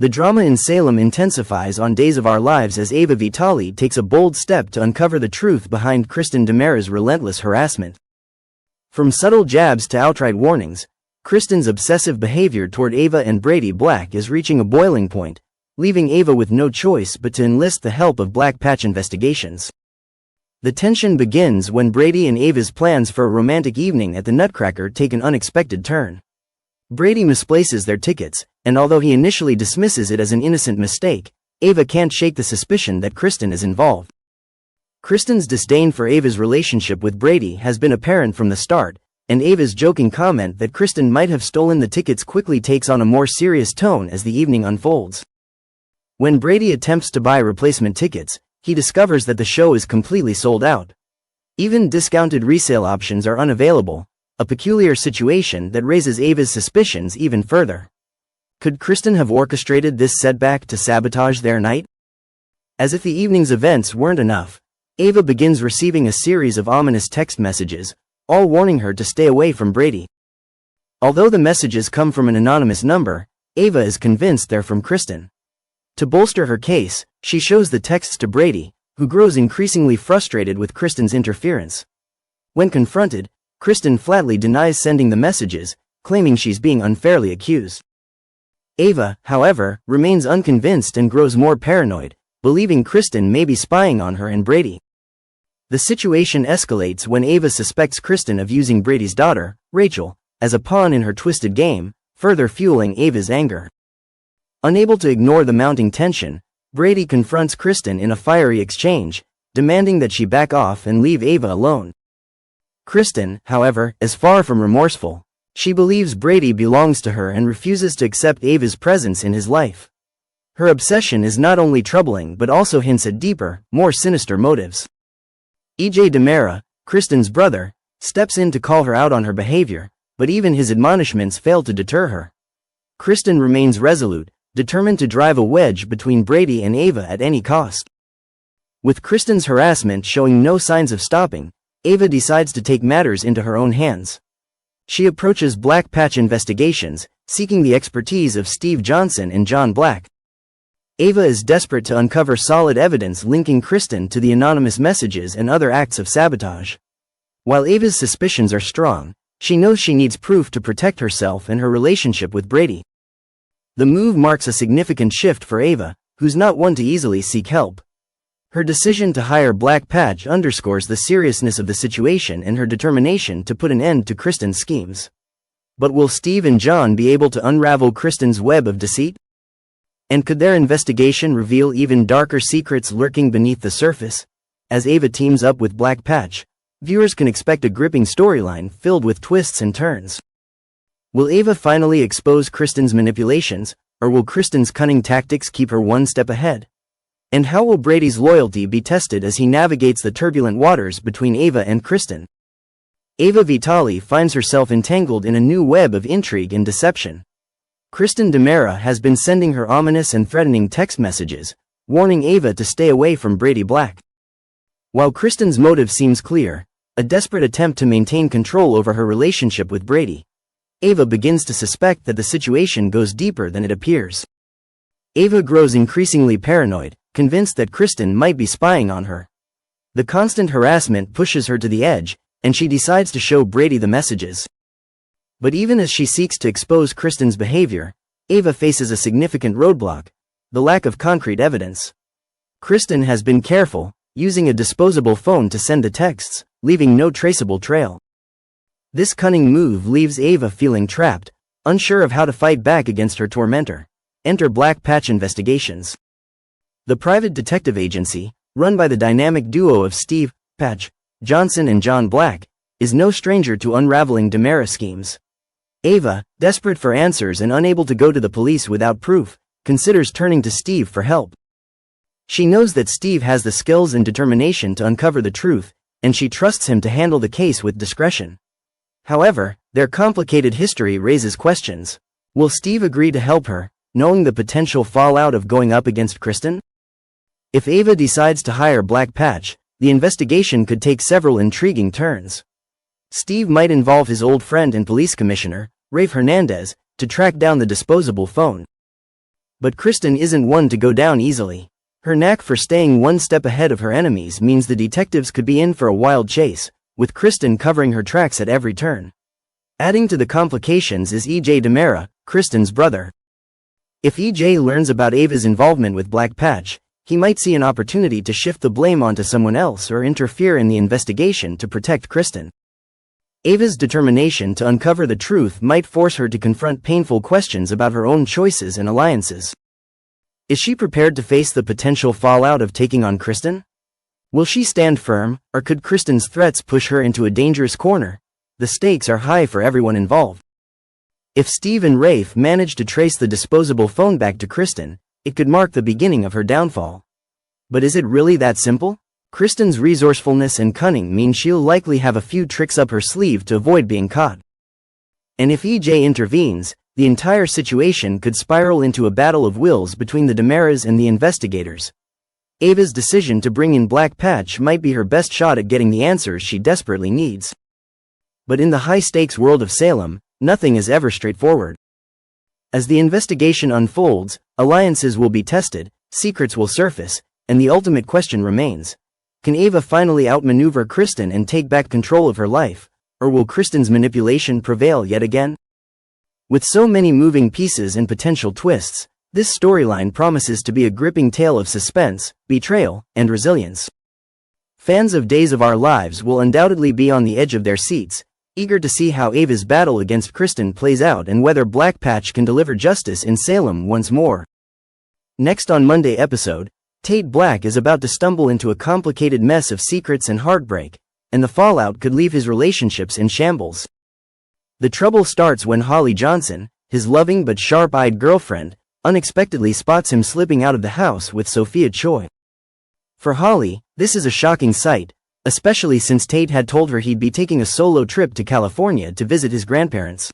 The drama in Salem intensifies on Days of Our Lives as Ava Vitali takes a bold step to uncover the truth behind Kristen DiMera's relentless harassment. From subtle jabs to outright warnings, Kristen's obsessive behavior toward Ava and Brady Black is reaching a boiling point, leaving Ava with no choice but to enlist the help of Black Patch investigations. The tension begins when Brady and Ava's plans for a romantic evening at the Nutcracker take an unexpected turn. Brady misplaces their tickets, and although he initially dismisses it as an innocent mistake, Ava can't shake the suspicion that Kristen is involved. Kristen's disdain for Ava's relationship with Brady has been apparent from the start, and Ava's joking comment that Kristen might have stolen the tickets quickly takes on a more serious tone as the evening unfolds. When Brady attempts to buy replacement tickets, he discovers that the show is completely sold out. Even discounted resale options are unavailable, a peculiar situation that raises Ava's suspicions even further. Could Kristen have orchestrated this setback to sabotage their night? As if the evening's events weren't enough, Ava begins receiving a series of ominous text messages, all warning her to stay away from Brady. Although the messages come from an anonymous number, Ava is convinced they're from Kristen. To bolster her case, she shows the texts to Brady, who grows increasingly frustrated with Kristen's interference. When confronted, Kristen flatly denies sending the messages, claiming she's being unfairly accused. Ava, however, remains unconvinced and grows more paranoid, believing Kristen may be spying on her and Brady. The situation escalates when Ava suspects Kristen of using Brady's daughter, Rachel, as a pawn in her twisted game, further fueling Ava's anger. Unable to ignore the mounting tension, Brady confronts Kristen in a fiery exchange, demanding that she back off and leave Ava alone. Kristen, however, is far from remorseful. She believes Brady belongs to her and refuses to accept Ava's presence in his life. Her obsession is not only troubling but also hints at deeper, more sinister motives. E.J. DiMera, Kristen's brother, steps in to call her out on her behavior, but even his admonishments fail to deter her. Kristen remains resolute, determined to drive a wedge between Brady and Ava at any cost. With Kristen's harassment showing no signs of stopping, Ava decides to take matters into her own hands. She approaches Black Patch investigations, seeking the expertise of Steve Johnson and John Black. Ava is desperate to uncover solid evidence linking Kristen to the anonymous messages and other acts of sabotage. While Ava's suspicions are strong, she knows she needs proof to protect herself and her relationship with Brady. The move marks a significant shift for Ava, who's not one to easily seek help. Her decision to hire Black Patch underscores the seriousness of the situation and her determination to put an end to Kristen's schemes. But will Steve and John be able to unravel Kristen's web of deceit? And could their investigation reveal even darker secrets lurking beneath the surface? As Ava teams up with Black Patch, viewers can expect a gripping storyline filled with twists and turns. Will Ava finally expose Kristen's manipulations, or will Kristen's cunning tactics keep her one step ahead? And how will Brady's loyalty be tested as he navigates the turbulent waters between Ava and Kristen? Ava Vitali finds herself entangled in a new web of intrigue and deception. Kristen DiMera has been sending her ominous and threatening text messages, warning Ava to stay away from Brady Black. While Kristen's motive seems clear, a desperate attempt to maintain control over her relationship with Brady, Ava begins to suspect that the situation goes deeper than it appears. Ava grows increasingly paranoid, convinced that Kristen might be spying on her. The constant harassment pushes her to the edge, and she decides to show Brady the messages. But even as she seeks to expose Kristen's behavior, Ava faces a significant roadblock: the lack of concrete evidence. Kristen has been careful, using a disposable phone to send the texts, leaving no traceable trail. This cunning move leaves Ava feeling trapped, unsure of how to fight back against her tormentor. Enter Black Patch investigations. The private detective agency, run by the dynamic duo of Steve, Patch, Johnson and John Black, is no stranger to unraveling DiMera schemes. Ava, desperate for answers and unable to go to the police without proof, considers turning to Steve for help. She knows that Steve has the skills and determination to uncover the truth, and she trusts him to handle the case with discretion. However, their complicated history raises questions. Will Steve agree to help her, knowing the potential fallout of going up against Kristen? If Ava decides to hire Black Patch, the investigation could take several intriguing turns. Steve might involve his old friend and police commissioner, Rafe Hernandez, to track down the disposable phone. But Kristen isn't one to go down easily. Her knack for staying one step ahead of her enemies means the detectives could be in for a wild chase, with Kristen covering her tracks at every turn. Adding to the complications is E.J. DiMera, Kristen's brother. If E.J. learns about Ava's involvement with Black Patch, he might see an opportunity to shift the blame onto someone else or interfere in the investigation to protect Kristen. Ava's determination to uncover the truth might force her to confront painful questions about her own choices and alliances. Is she prepared to face the potential fallout of taking on Kristen? Will she stand firm, or could Kristen's threats push her into a dangerous corner? The stakes are high for everyone involved. If Steve and Rafe manage to trace the disposable phone back to Kristen, it could mark the beginning of her downfall. But is it really that simple? Kristen's resourcefulness and cunning mean she'll likely have a few tricks up her sleeve to avoid being caught. And if EJ intervenes, the entire situation could spiral into a battle of wills between the DiMeras and the investigators. Ava's decision to bring in Black Patch might be her best shot at getting the answers she desperately needs. But in the high-stakes world of Salem, nothing is ever straightforward. As the investigation unfolds, alliances will be tested, secrets will surface, and the ultimate question remains. Can Ava finally outmaneuver Kristen and take back control of her life, or will Kristen's manipulation prevail yet again? With so many moving pieces and potential twists, this storyline promises to be a gripping tale of suspense, betrayal, and resilience. Fans of Days of Our Lives will undoubtedly be on the edge of their seats, eager to see how Ava's battle against Kristen plays out and whether Black Patch can deliver justice in Salem once more. Next on Monday episode, Tate Black is about to stumble into a complicated mess of secrets and heartbreak, and the fallout could leave his relationships in shambles. The trouble starts when Holly Johnson, his loving but sharp-eyed girlfriend, unexpectedly spots him slipping out of the house with Sophia Choi. For Holly, this is a shocking sight, especially since Tate had told her he'd be taking a solo trip to California to visit his grandparents.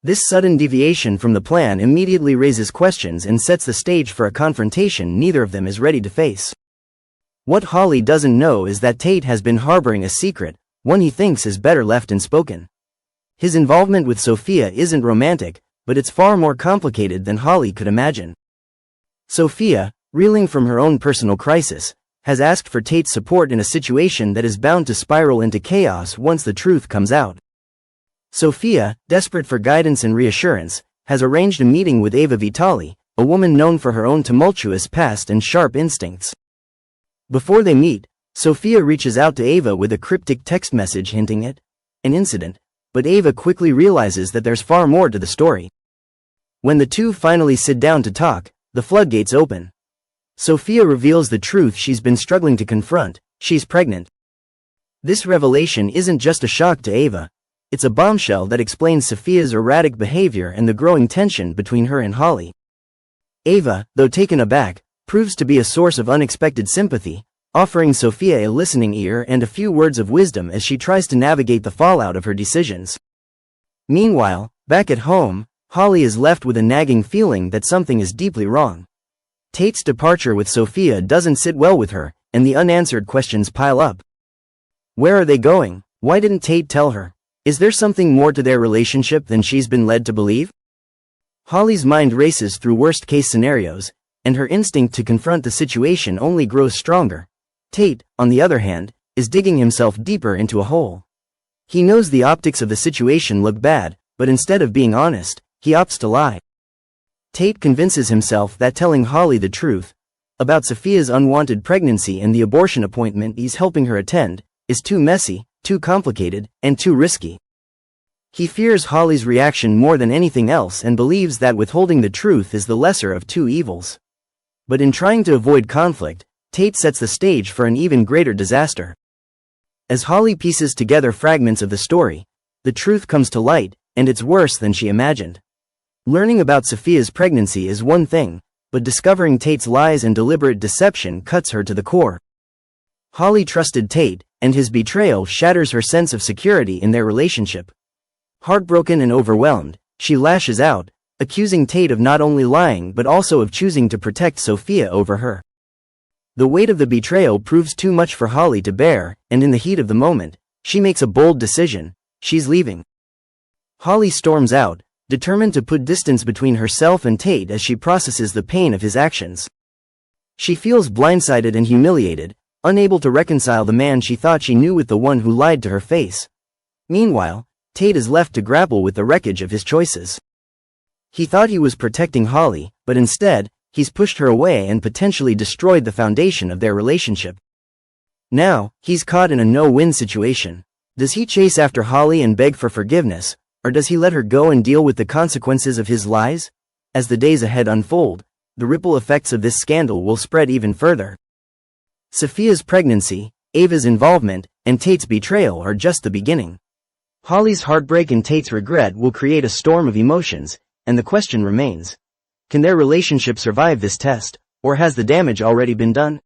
This sudden deviation from the plan immediately raises questions and sets the stage for a confrontation neither of them is ready to face. What Holly doesn't know is that Tate has been harboring a secret, one he thinks is better left unspoken. His involvement with Sophia isn't romantic, but it's far more complicated than Holly could imagine. Sophia, reeling from her own personal crisis, has asked for Tate's support in a situation that is bound to spiral into chaos once the truth comes out. Sophia, desperate for guidance and reassurance, has arranged a meeting with Ava Vitali, a woman known for her own tumultuous past and sharp instincts. Before they meet, Sophia reaches out to Ava with a cryptic text message hinting at an incident, but Ava quickly realizes that there's far more to the story. When the two finally sit down to talk, the floodgates open. Sophia reveals the truth she's been struggling to confront: she's pregnant. This revelation isn't just a shock to Ava. It's a bombshell that explains Sophia's erratic behavior and the growing tension between her and Holly. Ava, though taken aback, proves to be a source of unexpected sympathy, offering Sophia a listening ear and a few words of wisdom as she tries to navigate the fallout of her decisions. Meanwhile, back at home, Holly is left with a nagging feeling that something is deeply wrong. Tate's departure with Sophia doesn't sit well with her, and the unanswered questions pile up. Where are they going? Why didn't Tate tell her? Is there something more to their relationship than she's been led to believe? Holly's mind races through worst-case scenarios, and her instinct to confront the situation only grows stronger. Tate, on the other hand, is digging himself deeper into a hole. He knows the optics of the situation look bad, but instead of being honest, he opts to lie. Tate convinces himself that telling Holly the truth about Sophia's unwanted pregnancy and the abortion appointment he's helping her attend is too messy, too complicated, and too risky. He fears Holly's reaction more than anything else and believes that withholding the truth is the lesser of two evils. But in trying to avoid conflict, Tate sets the stage for an even greater disaster. As Holly pieces together fragments of the story, the truth comes to light, and it's worse than she imagined. Learning about Sophia's pregnancy is one thing, but discovering Tate's lies and deliberate deception cuts her to the core. Holly trusted Tate, and his betrayal shatters her sense of security in their relationship. Heartbroken and overwhelmed, she lashes out, accusing Tate of not only lying but also of choosing to protect Sophia over her. The weight of the betrayal proves too much for Holly to bear, and in the heat of the moment, she makes a bold decision: she's leaving. Holly storms out, determined to put distance between herself and Tate as she processes the pain of his actions. She feels blindsided and humiliated, unable to reconcile the man she thought she knew with the one who lied to her face. Meanwhile, Tate is left to grapple with the wreckage of his choices. He thought he was protecting Holly, but instead, he's pushed her away and potentially destroyed the foundation of their relationship. Now, he's caught in a no-win situation. Does he chase after Holly and beg for forgiveness, or does he let her go and deal with the consequences of his lies? As the days ahead unfold, the ripple effects of this scandal will spread even further. Sophia's pregnancy, Ava's involvement, and Tate's betrayal are just the beginning. Holly's heartbreak and Tate's regret will create a storm of emotions, and the question remains: can their relationship survive this test, or has the damage already been done?